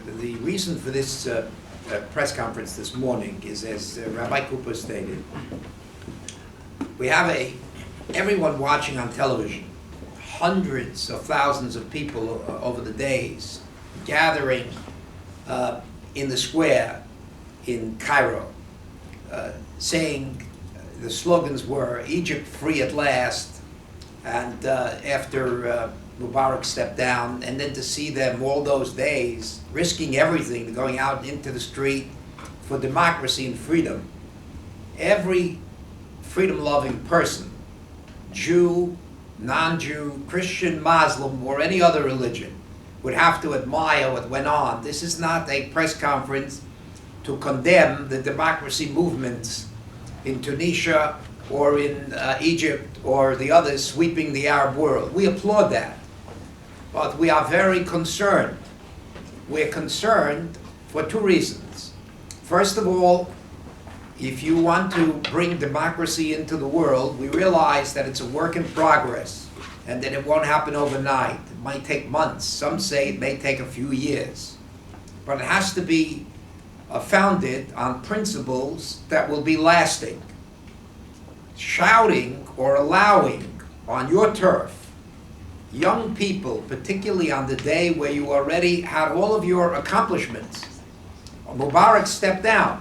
The reason for this press conference this morning is, as Rabbi Cooper stated, we have everyone watching on television, hundreds of thousands of people over the days gathering in the square in Cairo, saying the slogans were "Egypt free at last," and after Mubarak stepped down, and then to see them all those days risking everything, going out into the street for democracy and freedom. Every freedom-loving person, Jew, non-Jew, Christian, Muslim, or any other religion, would have to admire what went on. This is not a press conference to condemn the democracy movements in Tunisia or in Egypt or the others sweeping the Arab world. We applaud that. But we are very concerned. We're concerned for two reasons. First of all, if you want to bring democracy into the world, we realize that it's a work in progress and that it won't happen overnight. It might take months. Some say it may take a few years. But it has to be founded on principles that will be lasting. Shouting or allowing on your turf young people, particularly on the day where you already had all of your accomplishments. Mubarak stepped down,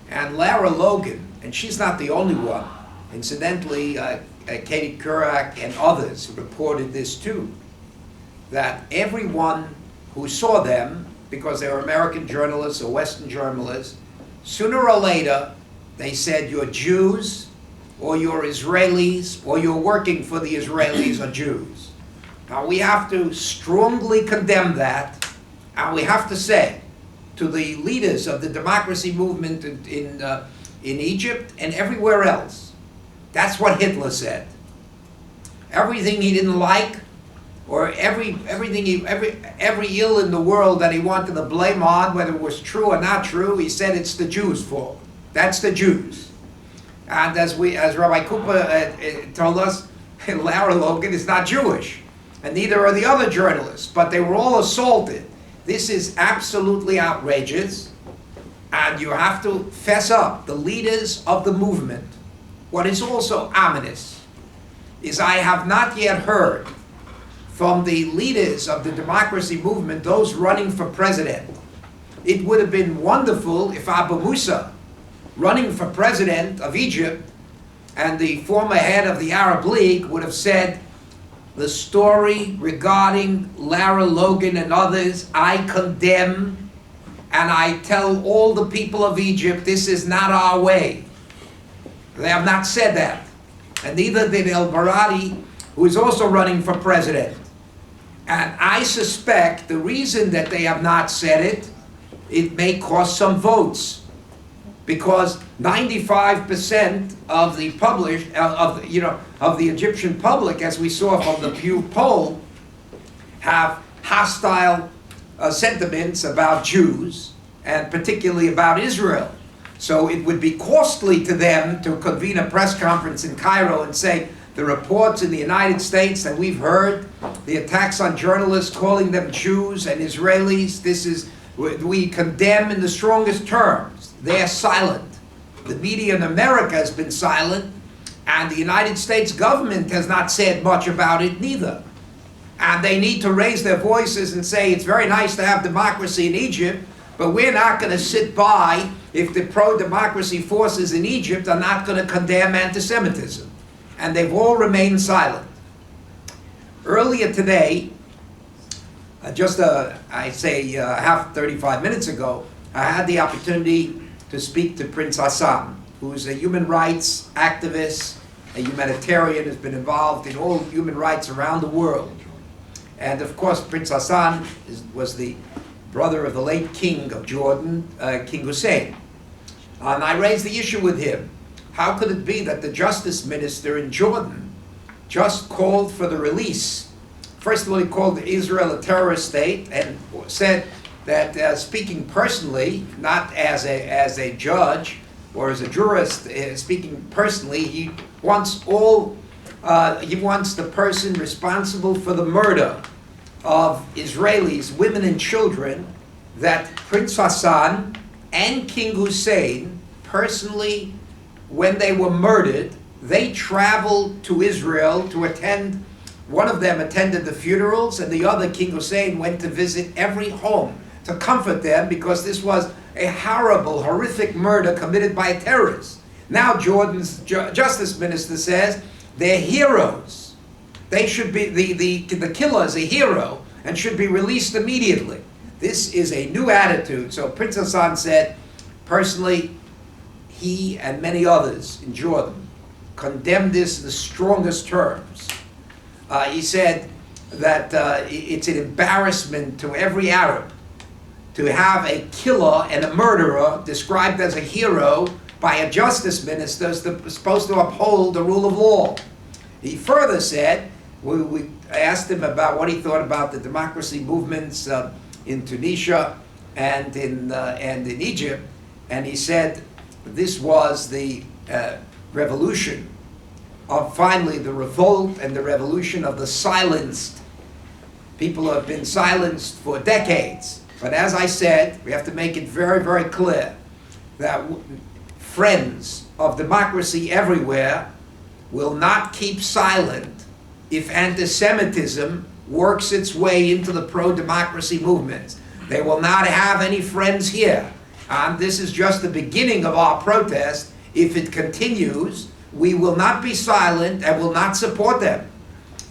and Lara Logan, and she's not the only one. Incidentally, Katie Couric and others reported this too, that everyone who saw them, because they were American journalists or Western journalists, sooner or later they said, "You're Jews, or you're Israelis, or you're working for the Israelis or Jews." Now we have to strongly condemn that, and we have to say to the leaders of the democracy movement in Egypt and everywhere else, that's what Hitler said. Everything he didn't like, or every ill in the world that he wanted to blame on, whether it was true or not true, he said it's the Jews' fault. That's the Jews. And as Rabbi Cooper told us, Lara Logan is not Jewish, and neither are the other journalists, but they were all assaulted. This is absolutely outrageous, and you have to fess up. The leaders of the movement. What is also ominous is I have not yet heard from the leaders of the democracy movement, those running for president. It would have been wonderful if Abu Musa, running for president of Egypt, and the former head of the Arab League would have said, "The story regarding Lara Logan and others, I condemn, and I tell all the people of Egypt, this is not our way." They have not said that. And neither did El Baradi, who is also running for president. And I suspect the reason that they have not said it, it may cost some votes. Because 95% of the of the Egyptian public, as we saw from the Pew poll, have hostile sentiments about Jews, and particularly about Israel. So it would be costly to them to convene a press conference in Cairo and say, the reports in the United States that we've heard, the attacks on journalists calling them Jews and Israelis, we condemn in the strongest terms. They're silent. The media in America has been silent, and the United States government has not said much about it neither. And they need to raise their voices and say, it's very nice to have democracy in Egypt, but we're not going to sit by if the pro-democracy forces in Egypt are not going to condemn anti-Semitism. And they've all remained silent. Earlier today, I say 35 minutes ago, I had the opportunity to speak to Prince Hassan, who is a human rights activist, a humanitarian, has been involved in all human rights around the world. And of course, Prince Hassan was the brother of the late king of Jordan, King Hussein. And I raised the issue with him. How could it be that the justice minister in Jordan just called for the release? First of all, he called Israel a terrorist state and said that speaking personally, not as a judge or as a jurist, speaking personally, he wants the person responsible for the murder of Israelis, women and children, that Prince Hassan and King Hussein personally, when they were murdered, they traveled to Israel to attend. One of them attended the funerals, and the other, King Hussein, went to visit every home to comfort them, because this was a horrible, horrific murder committed by a terrorist. Now Jordan's justice minister says they're heroes. They should be, the killer is a hero and should be released immediately. This is a new attitude. So Prince Hassan said, personally, he and many others in Jordan condemned this in the strongest terms. He said that it's an embarrassment to every Arab to have a killer and a murderer described as a hero by a justice minister supposed to uphold the rule of law. He further said, we asked him about what he thought about the democracy movements in Tunisia and in Egypt, and he said this was the revolution of finally the revolt and the revolution of the silenced. People have been silenced for decades. But as I said, we have to make it very, very clear that friends of democracy everywhere will not keep silent if anti-Semitism works its way into the pro-democracy movements. They will not have any friends here. This is just the beginning of our protest. If it continues, we will not be silent and will not support them.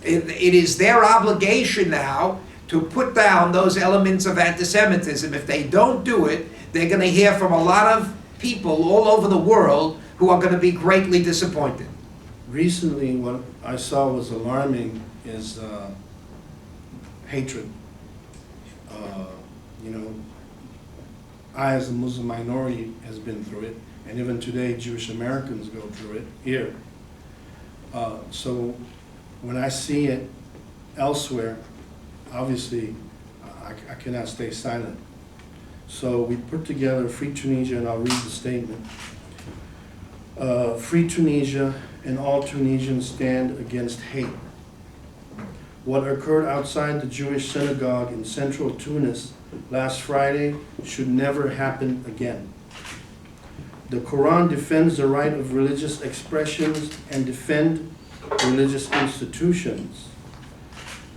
It is their obligation now to put down those elements of anti-Semitism. If they don't do it, they're going to hear from a lot of people all over the world who are going to be greatly disappointed. Recently, what I saw was alarming is hatred. I, as a Muslim minority, has been through it, and even today, Jewish Americans go through it here. So when I see it elsewhere, obviously, I cannot stay silent. So we put together Free Tunisia, and I'll read the statement. Free Tunisia, and all Tunisians stand against hate. What occurred outside the Jewish synagogue in central Tunis last Friday should never happen again. The Quran defends the right of religious expressions and defend religious institutions.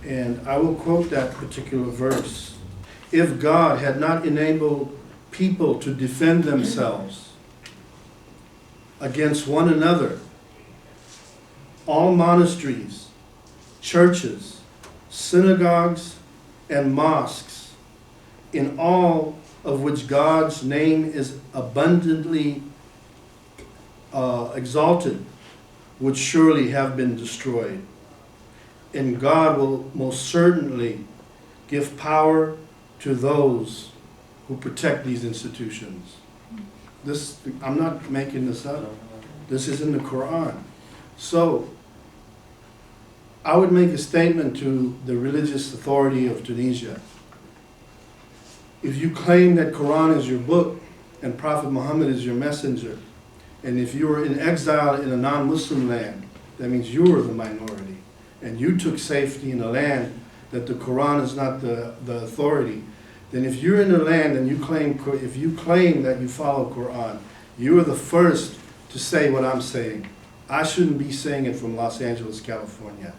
And I will quote that particular verse. If God had not enabled people to defend themselves against one another, all monasteries, churches, synagogues, and mosques, in all of which God's name is abundantly exalted, would surely have been destroyed. And God will most certainly give power to those who protect these institutions. I'm not making this up. This is in the Quran. So, I would make a statement to the religious authority of Tunisia. If you claim that Quran is your book and Prophet Muhammad is your messenger, and if you were in exile in a non-Muslim land, that means you were the minority, and you took safety in a land that the Quran is not the authority, then if you're in a land and if you claim that you follow Quran, you are the first to say what I'm saying. I shouldn't be saying it from Los Angeles, California.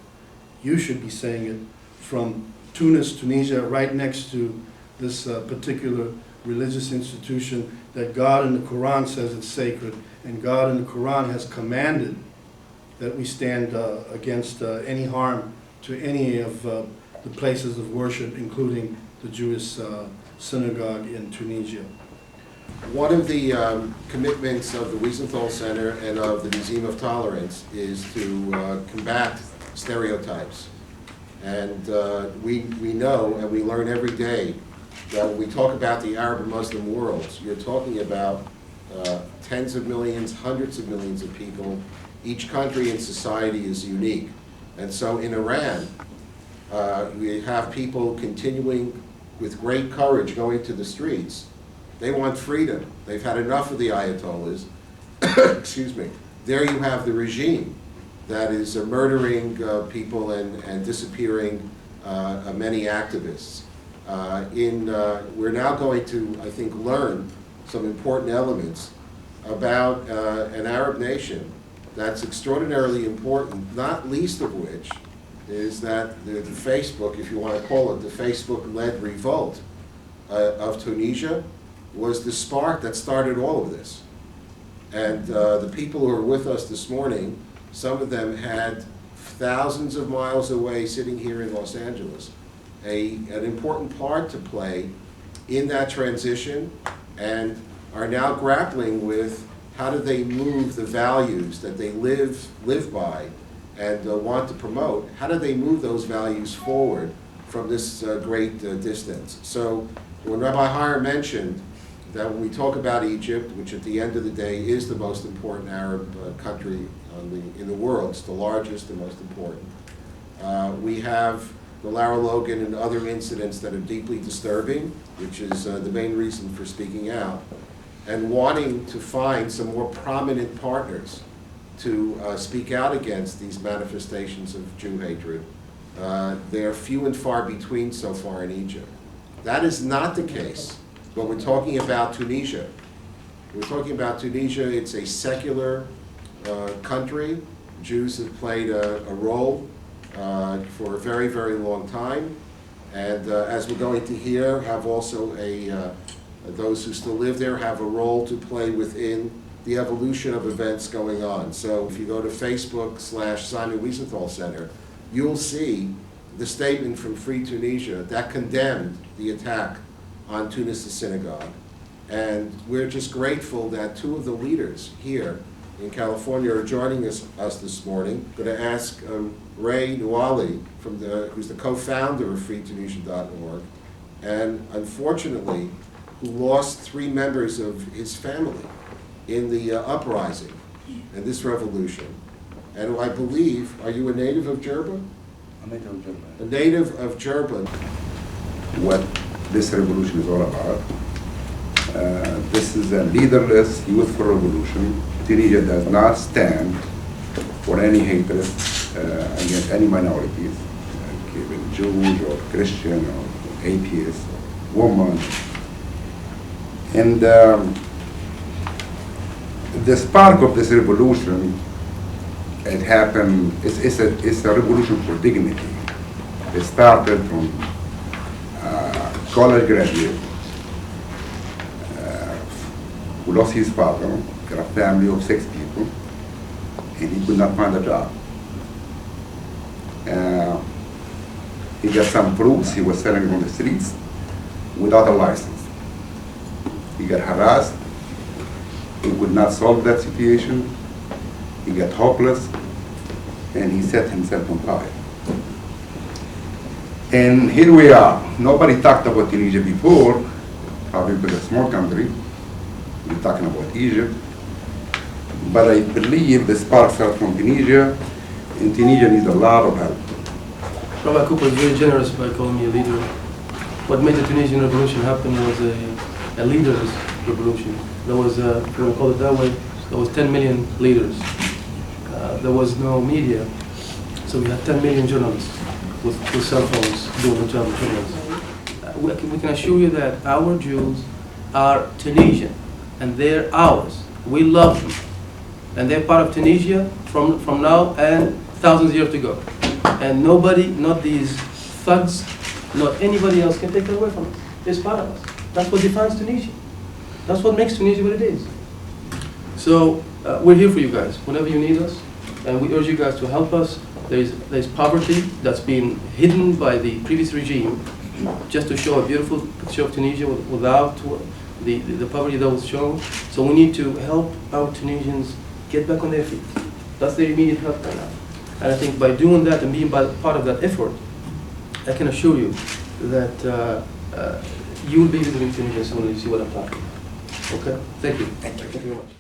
You should be saying it from Tunis, Tunisia, right next to this particular religious institution that God in the Quran says it's sacred, and God in the Quran has commanded that we stand against any harm to any of the places of worship, including the Jewish synagogue in Tunisia. One of the commitments of the Wiesenthal Center and of the Museum of Tolerance is to combat stereotypes. And we know and we learn every day that when we talk about the Arab and Muslim worlds, you're talking about tens of millions, hundreds of millions of people. Each country and society is unique. And so in Iran, we have people continuing with great courage going to the streets. They want freedom. They've had enough of the Ayatollahs. Excuse me. There you have the regime that is murdering people and disappearing many activists. We're now going to, I think, learn some important elements about an Arab nation that's extraordinarily important, not least of which is that the Facebook, if you want to call it, the Facebook-led revolt of Tunisia was the spark that started all of this. And the people who are with us this morning, some of them had thousands of miles away sitting here in Los Angeles, an important part to play in that transition, and are now grappling with how do they move the values that they live by and want to promote, how do they move those values forward from this great distance. So when Rabbi Heyer mentioned that when we talk about Egypt, which at the end of the day is the most important Arab country in the world, it's the largest and most important, we have the Lara Logan and other incidents that are deeply disturbing, which is the main reason for speaking out, and wanting to find some more prominent partners to speak out against these manifestations of Jew hatred. They are few and far between so far in Egypt. That is not the case when we're talking about Tunisia. We're talking about Tunisia, it's a secular country. Jews have played a role for a very, very long time. And as we're going to hear, have also those who still live there have a role to play within the evolution of events going on. So if you go to Facebook/Simon Wiesenthal Center, you'll see the statement from Free Tunisia that condemned the attack on Tunis' synagogue. And we're just grateful that two of the leaders here in California are joining us this morning. I'm going to ask Ray Nouali, who's the co-founder of freetunisia.org, and unfortunately, who lost 3 members of his family in the uprising and this revolution. And who I believe, are you a native of Jerba? A native of Jerba. A native of Jerba. What this revolution is all about. This is a leaderless, youthful revolution. Tunisia does not stand for any hatred against any minorities, even Jews or Christian or atheists, women. And the spark of this revolution, it happened, it's a revolution for dignity. It started from college graduate who lost his father, got a family of 6 people, and he could not find a job. He got some fruits he was selling on the streets without a license. He got harassed. He could not solve that situation. He got hopeless, and he set himself on fire. And here we are. Nobody talked about Tunisia before, probably because it's a small country. We're talking about Egypt. But I believe the spark started from Tunisia, and Tunisia needs a lot of help. Rabbi Cooper was very generous by calling me a leader. What made the Tunisian revolution happen was a leaders revolution. There was, if you want to call it that way, there was 10 million leaders. There was no media, so we had 10 million journalists with cell phones doing the job of journalists. We can assure you that our Jews are Tunisian, and they're ours. We love them, and they're part of Tunisia from now and thousands of years to go. And nobody, not these thugs, not anybody else can take that away from us. It's part of us. That's what defines Tunisia. That's what makes Tunisia what it is. So we're here for you guys whenever you need us, and we urge you guys to help us. There's poverty that's been hidden by the previous regime, just to show a beautiful picture of Tunisia without the poverty that was shown. So we need to help our Tunisians get back on their feet. That's their immediate help right now. And I think by doing that and being part of that effort, I can assure you that you will be visiting Tunisia soon and you see what I'm talking about. Okay? Thank you. Thank you. Thank you very much.